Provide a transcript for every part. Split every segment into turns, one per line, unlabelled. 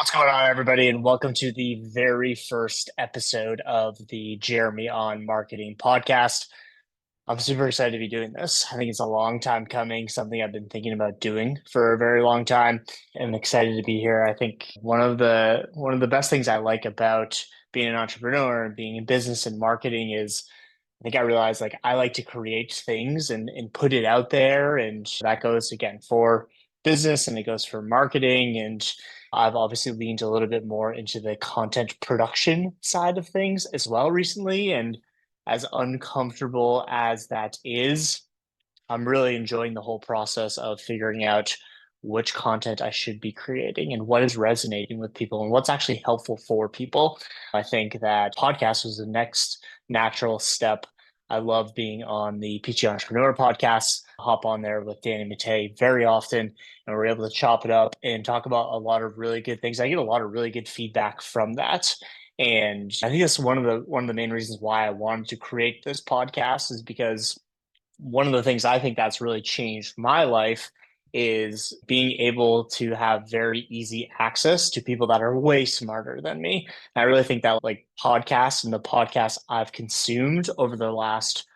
What's going on, everybody, and welcome to the very first episode of the Jeremy on Marketing podcast. I'm super excited to be doing this. I think it's a long time coming, something I've been thinking about doing for a very long time, and I'm excited to be here. I think one of the best things I like about being an entrepreneur and being in business and marketing is I think I realized like I like to create things and put it out there. And that goes again for business and it goes for marketing. And I've obviously leaned a little bit more into the content production side of things as well recently. And as uncomfortable as that is, I'm really enjoying the whole process of figuring out which content I should be creating and what is resonating with people and what's actually helpful for people. I think that podcast was the next natural step. I love being on the Peachy Entrepreneur podcast. I hop on there with Danny Matei very often, and we're able to chop it up and talk about a lot of really good things. I get a lot of really good feedback from that. And I think that's one of the main reasons why I wanted to create this podcast is because one of the things I think that's really changed my life is being able to have very easy access to people that are way smarter than me. And I really think that like podcasts and the podcasts I've consumed over the last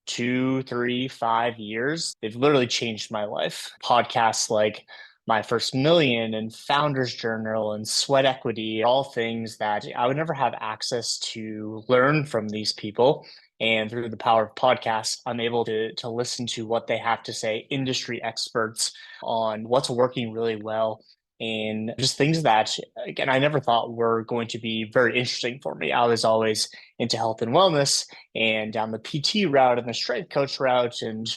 2, 3, 5 years, they've literally changed my life. Podcasts like My First Million and Founders Journal and Sweat Equity, all things that I would never have access to learn from these people. And through the power of podcasts, I'm able to listen to what they have to say, industry experts on what's working really well and just things that, again, I never thought were going to be very interesting for me. I was always into health and wellness and down the PT route and the strength coach route. And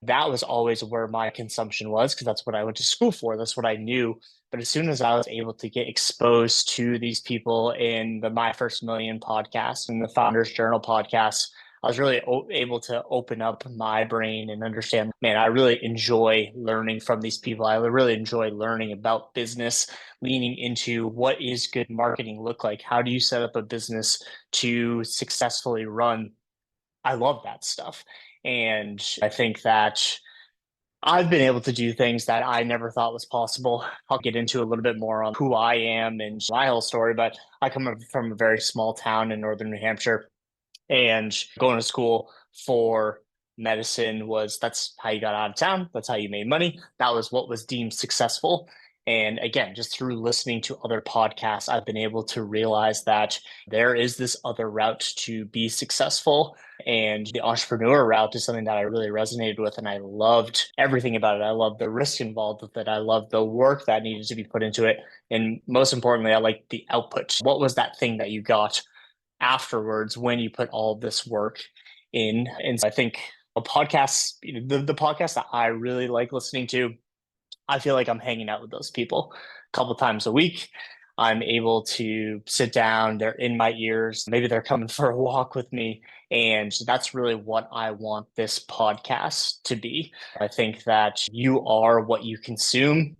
that was always where my consumption was because that's what I went to school for. That's what I knew. But as soon as I was able to get exposed to these people in the My First Million podcast and the Founders Journal podcast, I was really able to open up my brain and understand, man, I really enjoy learning from these people. I really enjoy learning about business, leaning into what is good marketing look like? How do you set up a business to successfully run? I love that stuff. And I think that I've been able to do things that I never thought was possible. I'll get into a little bit more on who I am and my whole story, but I come from a very small town in northern New Hampshire and going to school for medicine was that's how you got out of town. That's how you made money. That was what was deemed successful. And again, just through listening to other podcasts, I've been able to realize that there is this other route to be successful. And the entrepreneur route is something that I really resonated with. And I loved everything about it. I loved the risk involved with it. I loved the work that needed to be put into it. And most importantly, I liked the output. What was that thing that you got afterwards when you put all this work in? And so I think a podcast, the podcast that I really like listening to, I feel like I'm hanging out with those people a couple times a week. I'm able to sit down, they're in my ears, maybe they're coming for a walk with me. And that's really what I want this podcast to be. I think that you are what you consume.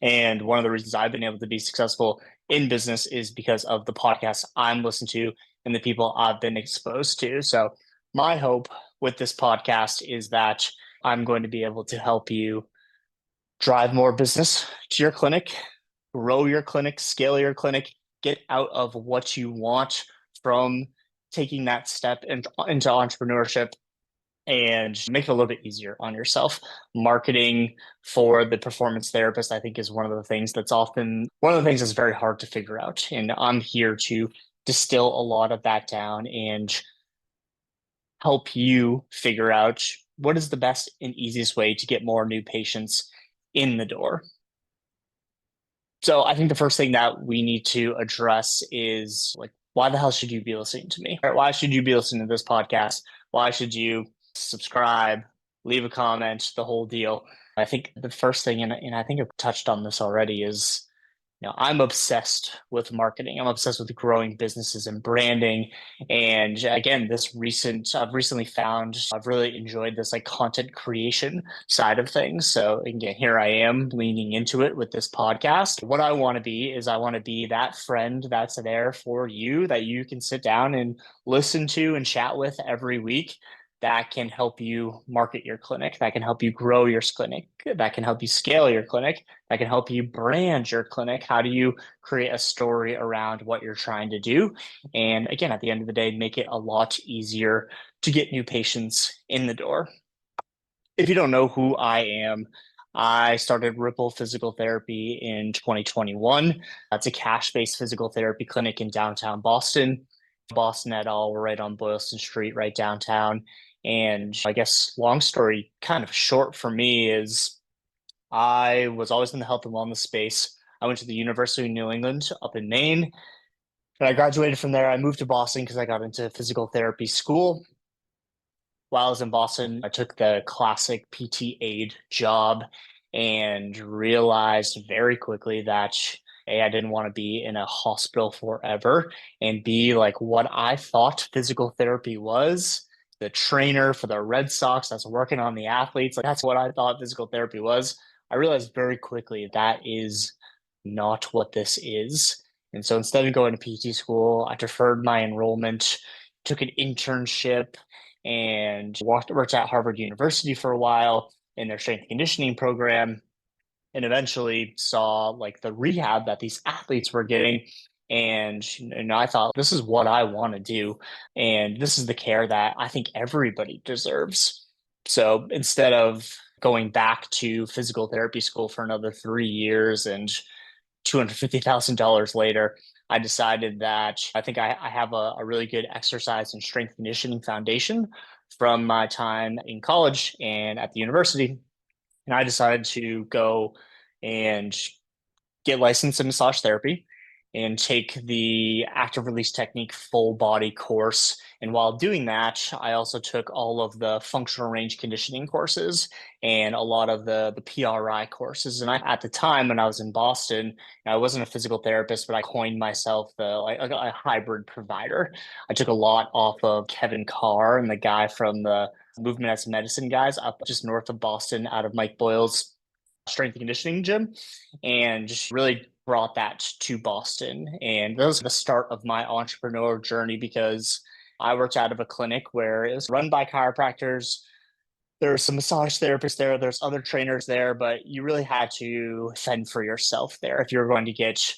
And one of the reasons I've been able to be successful in business is because of the podcasts I'm listening to and the people I've been exposed to. So, my hope with this podcast is that I'm going to be able to help you drive more business to your clinic, grow your clinic, scale your clinic, get out of what you want from taking that step into entrepreneurship and make it a little bit easier on yourself. Marketing for the performance therapist, I think, is one of the things that's often one of the things that's very hard to figure out. And I'm here to distill a lot of that down and help you figure out what is the best and easiest way to get more new patients in the door. So I think the first thing that we need to address is like, why the hell should you be listening to me? Right? Why should you be listening to this podcast? Why should you subscribe, leave a comment, the whole deal? I think the first thing, and I think I've touched on this already, is I'm obsessed with marketing. I'm obsessed with growing businesses and branding. And again, I've recently found I've really enjoyed this like content creation side of things. So again, here I am leaning into it with this podcast. What I want to be is I want to be that friend that's there for you that you can sit down and listen to and chat with every week. that can help you market your clinic, that can help you grow your clinic, that can help you scale your clinic, that can help you brand your clinic. How do you create a story around what you're trying to do? And again, at the end of the day, make it a lot easier to get new patients in the door. If you don't know who I am, I started Ripple Physical Therapy in 2021. That's a cash-based physical therapy clinic in downtown Boston. Boston et al. We're right on Boylston Street, right downtown. And I guess long story kind of short for me is I was always in the health and wellness space. I went to the University of New England up in Maine. And I graduated from there. I moved to Boston because I got into physical therapy school. While I was in Boston, I took the classic PT aide job and realized very quickly that A, I didn't want to be in a hospital forever, and B, like what I thought physical therapy was, the trainer for the Red Sox that's working on the athletes, like that's what I thought physical therapy was. I realized very quickly that is not what this is. And so instead of going to PT school, I deferred my enrollment, took an internship, and worked at Harvard University for a while in their strength and conditioning program, and eventually saw like the rehab that these athletes were getting. And I thought, this is what I want to do. And this is the care that I think everybody deserves. So instead of going back to physical therapy school for another 3 years and $250,000 later, I decided that I think I have a really good exercise and strength conditioning foundation from my time in college and at the university. And I decided to go and get licensed in massage therapy and take the active release technique full body course. And while doing that, I also took all of the functional range conditioning courses and a lot of the PRI courses. And at the time when I was in Boston, I wasn't a physical therapist, but I coined myself like a hybrid provider. I took a lot off of Kevin Carr and the guy from the Movement as Medicine guys up just north of Boston out of Mike Boyle's strength and conditioning gym, and just really brought that to Boston. And that was the start of my entrepreneur journey because I worked out of a clinic where it was run by chiropractors. There were some massage therapists there, there's other trainers there, but you really had to fend for yourself there if you were going to get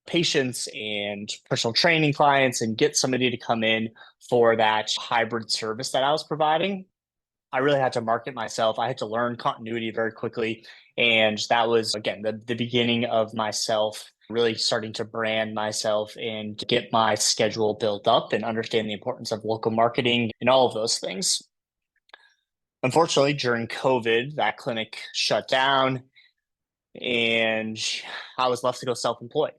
patients and personal training clients and get somebody to come in for that hybrid service that I was providing. I really had to market myself. I had to learn continuity very quickly. And that was, again, the beginning of myself really starting to brand myself and get my schedule built up and understand the importance of local marketing and all of those things. Unfortunately, during COVID, that clinic shut down and I was left to go self-employed.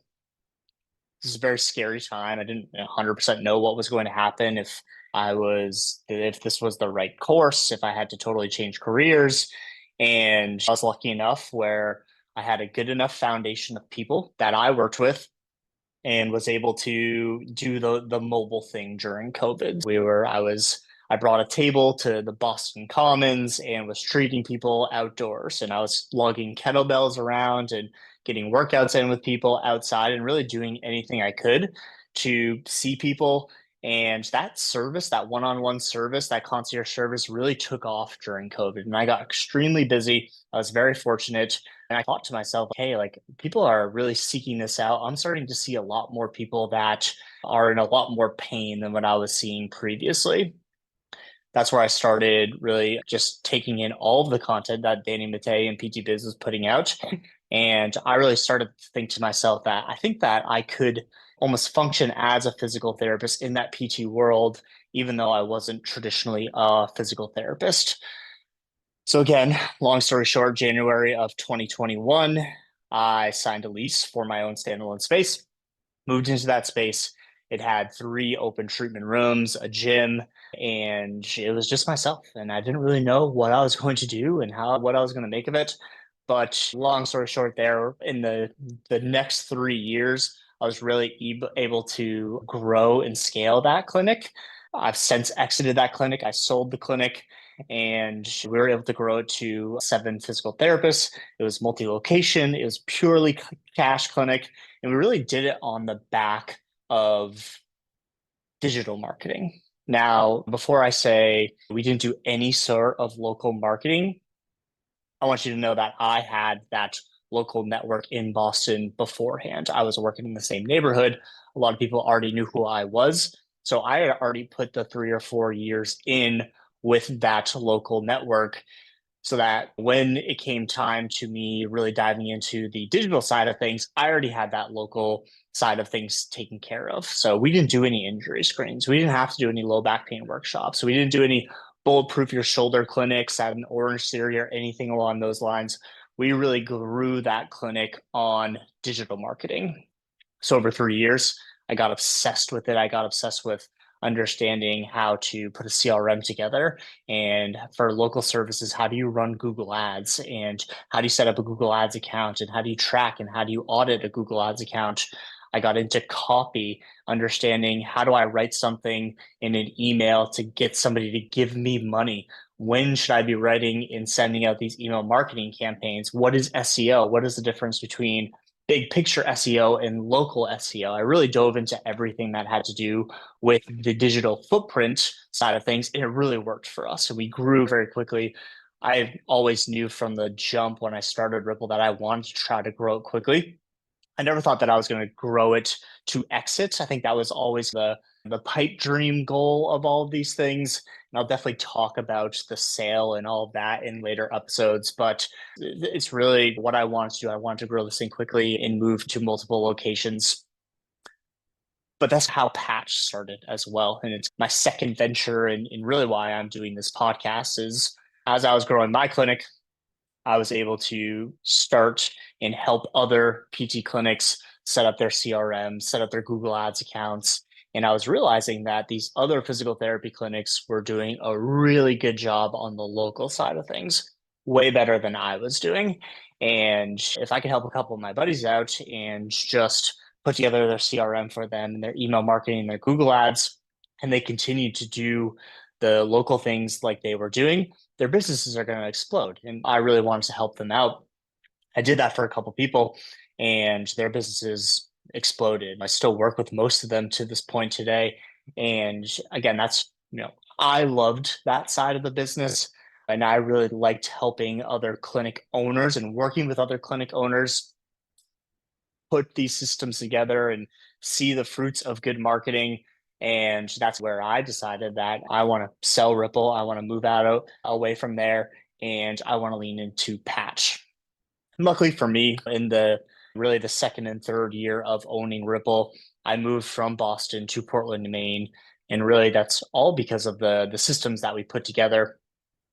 This is a very scary time. I didn't 100% know what was going to happen, if this was the right course, if I had to totally change careers. And I was lucky enough where I had a good enough foundation of people that I worked with and was able to do the mobile thing during COVID. I brought a table to the Boston Commons and was treating people outdoors. And I was lugging kettlebells around and getting workouts in with people outside and really doing anything I could to see people. And that service, that one-on-one service, that concierge service really took off during COVID. And I got extremely busy. I was very fortunate. And I thought to myself, hey, like people are really seeking this out. I'm starting to see a lot more people that are in a lot more pain than what I was seeing previously. That's where I started really just taking in all of the content that Danny Mattei and PT Biz was putting out. And I really started to think to myself that I think that I could almost function as a physical therapist in that PT world, even though I wasn't traditionally a physical therapist. So again, long story short, January of 2021, I signed a lease for my own standalone space, moved into that space. It had 3 open treatment rooms, a gym, and it was just myself. And I didn't really know what I was going to do and what I was going to make of it. But long story short, there in the next 3 years, I was really able to grow and scale that clinic. I've since exited that clinic. I sold the clinic and we were able to grow it to 7 physical therapists. It was multi-location. It was purely cash clinic. And we really did it on the back of digital marketing. Now, before I say we didn't do any sort of local marketing, I want you to know that I had that local network in Boston beforehand. I was working in the same neighborhood. A lot of people already knew who I was. So I had already put the 3 or 4 years in with that local network so that when it came time to me really diving into the digital side of things, I already had that local side of things taken care of. So we didn't do any injury screens. We didn't have to do any low back pain workshops. We didn't do any bulletproof your shoulder clinics at an Orange Theory or anything along those lines. We really grew that clinic on digital marketing. So over 3 years, I got obsessed with it. I got obsessed with understanding how to put a CRM together. And for local services, how do you run Google Ads? And how do you set up a Google Ads account? And how do you track and how do you audit a Google Ads account? I got into copy, understanding how do I write something in an email to get somebody to give me money? When should I be writing and sending out these email marketing campaigns? What is SEO? What is the difference between big picture SEO and local SEO? I really dove into everything that had to do with the digital footprint side of things, and it really worked for us. So we grew very quickly. I always knew from the jump when I started Ripple that I wanted to try to grow it quickly. I never thought that I was going to grow it to exit. I think that was always the pipe dream goal of all of these things. And I'll definitely talk about the sale and all of that in later episodes. But it's really what I wanted to do. I wanted to grow this thing quickly and move to multiple locations. But that's how Patch started as well. And it's my second venture, and really why I'm doing this podcast is as I was growing my clinic, I was able to start and help other PT clinics set up their CRM, set up their Google Ads accounts. And I was realizing that these other physical therapy clinics were doing a really good job on the local side of things, way better than I was doing. And if I could help a couple of my buddies out and just put together their CRM for them and their email marketing, their Google Ads, and they continue to do the local things like they were doing, their businesses are going to explode. And I really wanted to help them out. I did that for a couple people and their businesses exploded. I still work with most of them to this point today. And again, I loved that side of the business. And I really liked helping other clinic owners and working with other clinic owners put these systems together and see the fruits of good marketing. And that's where I decided that I want to sell Ripple. I want to move out away from there and I want to lean into Patch. Luckily for me, in the second and third year of owning Ripple, I moved from Boston to Portland, Maine. And really that's all because of the systems that we put together.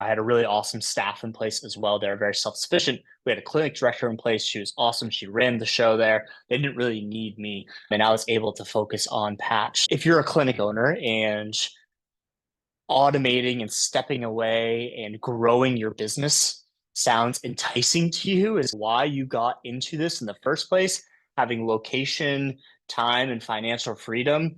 I had a really awesome staff in place as well. They're very self-sufficient. We had a clinic director in place. She was awesome. She ran the show there. They didn't really need me. And I was able to focus on Patch. If you're a clinic owner and automating and stepping away and growing your business sounds enticing to you, is why you got into this in the first place, having location, time, and financial freedom,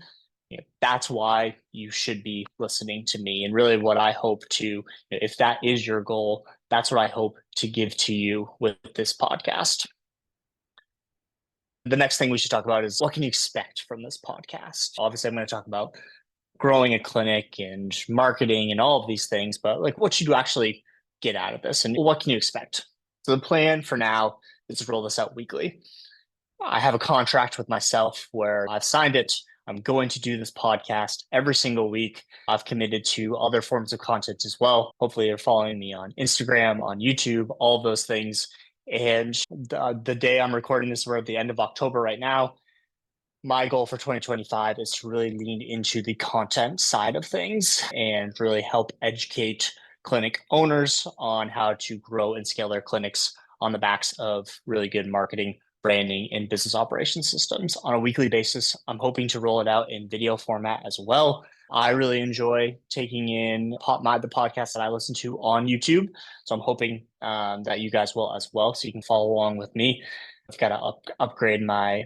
that's why you should be listening to me. And really, what I hope to, if that is your goal, that's what I hope to give to you with this podcast. The next thing we should talk about is what can you expect from this podcast? Obviously, I'm going to talk about growing a clinic and marketing and all of these things, but like, what should you actually get out of this and what can you expect? So the plan for now is to roll this out weekly. I have a contract with myself where I've signed it. I'm going to do this podcast every single week. I've committed to other forms of content as well. Hopefully, you're following me on Instagram, on YouTube, all of those things. And the day I'm recording this, we're at the end of October right now. My goal for 2025 is to really lean into the content side of things and really help educate clinic owners on how to grow and scale their clinics on the backs of really good marketing, branding, and business operation systems on a weekly basis. I'm hoping to roll it out in video format as well. I really enjoy taking in the podcast that I listen to on YouTube. So I'm hoping that you guys will as well, so you can follow along with me. I've got to upgrade my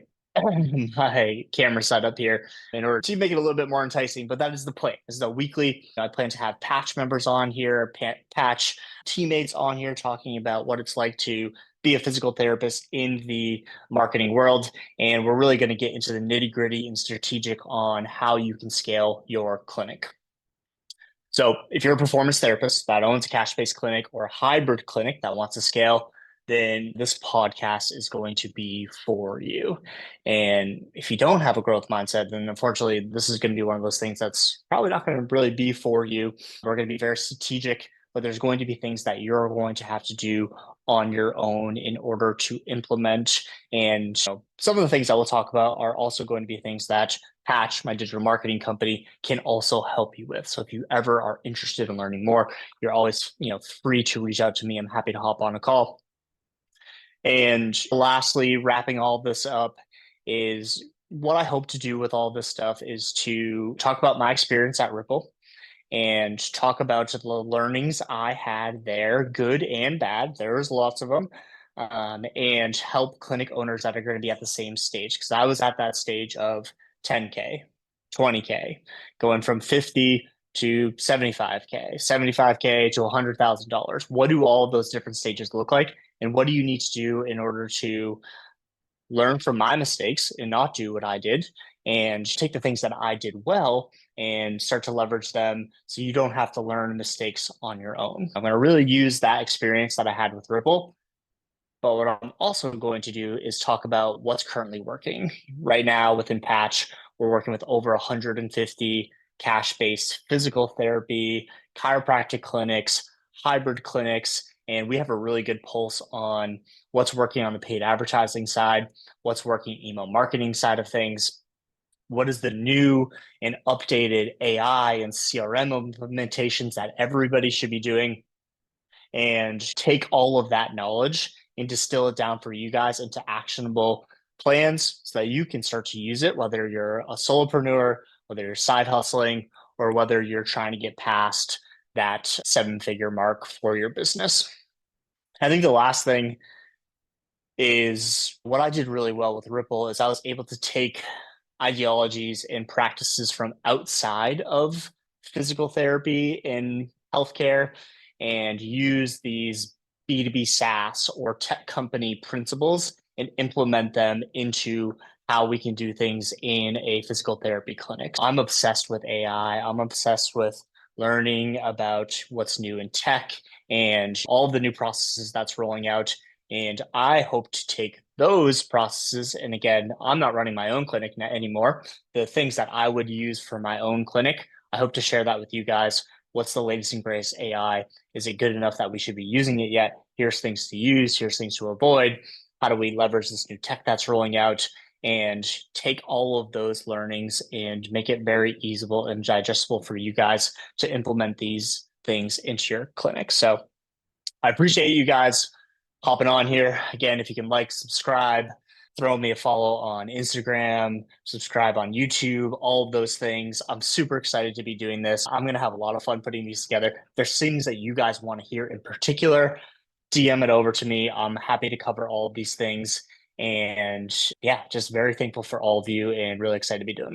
camera setup here in order to make it a little bit more enticing, but that is the plan. This is a weekly. I plan to have Patch members on here, Patch teammates on here talking about what it's like to be a physical therapist in the marketing world. And we're really going to get into the nitty gritty and strategic on how you can scale your clinic. So if you're a performance therapist that owns a cash-based clinic or a hybrid clinic that wants to scale, then this podcast is going to be for you. And if you don't have a growth mindset, then unfortunately, this is going to be one of those things that's probably not going to really be for you. We're going to be very strategic, but there's going to be things that you're going to have to do on your own in order to implement. And some of the things that we'll talk about are also going to be things that Patch, my digital marketing company, can also help you with. So if you ever are interested in learning more, you're always, free to reach out to me. I'm happy to hop on a call. And lastly, wrapping all this up is what I hope to do with all this stuff is to talk about my experience at Ripple and talk about the learnings I had there, good and bad. There's lots of them. And help clinic owners that are going to be at the same stage. Because I was at that stage of 10K, 20K, going from 50 to 75K, 75K to $100,000. What do all of those different stages look like? And what do you need to do in order to learn from my mistakes and not do what I did and take the things that I did well and start to leverage them so you don't have to learn mistakes on your own. I'm going to really use that experience that I had with Ripple. But what I'm also going to do is talk about what's currently working. Right now within Patch, we're working with over 150 cash-based physical therapy, chiropractic clinics, hybrid clinics, and we have a really good pulse on what's working on the paid advertising side, what's working email marketing side of things, what is the new and updated AI and CRM implementations that everybody should be doing, and take all of that knowledge and distill it down for you guys into actionable plans so that you can start to use it, whether you're a solopreneur, whether you're side hustling, or whether you're trying to get past that 7-figure mark for your business. I think the last thing is what I did really well with Ripple is I was able to take ideologies and practices from outside of physical therapy and healthcare and use these B2B SaaS or tech company principles and implement them into how we can do things in a physical therapy clinic. I'm obsessed with AI. I'm obsessed with learning about what's new in tech and all of the new processes that's rolling out. And I hope to take those processes. And again, I'm not running my own clinic anymore. The things that I would use for my own clinic, I hope to share that with you guys. What's the latest and greatest AI? Is it good enough that we should be using it yet? Here's things to use. Here's things to avoid. How do we leverage this new tech that's rolling out? And take all of those learnings and make it very easable and digestible for you guys to implement these things into your clinic. So I appreciate you guys hopping on here. Again, if you can subscribe, throw me a follow on Instagram, subscribe on YouTube, all of those things. I'm super excited to be doing this. I'm going to have a lot of fun putting these together. There's things that you guys want to hear in particular, DM it over to me. I'm happy to cover all of these things. And yeah, just very thankful for all of you and really excited to be doing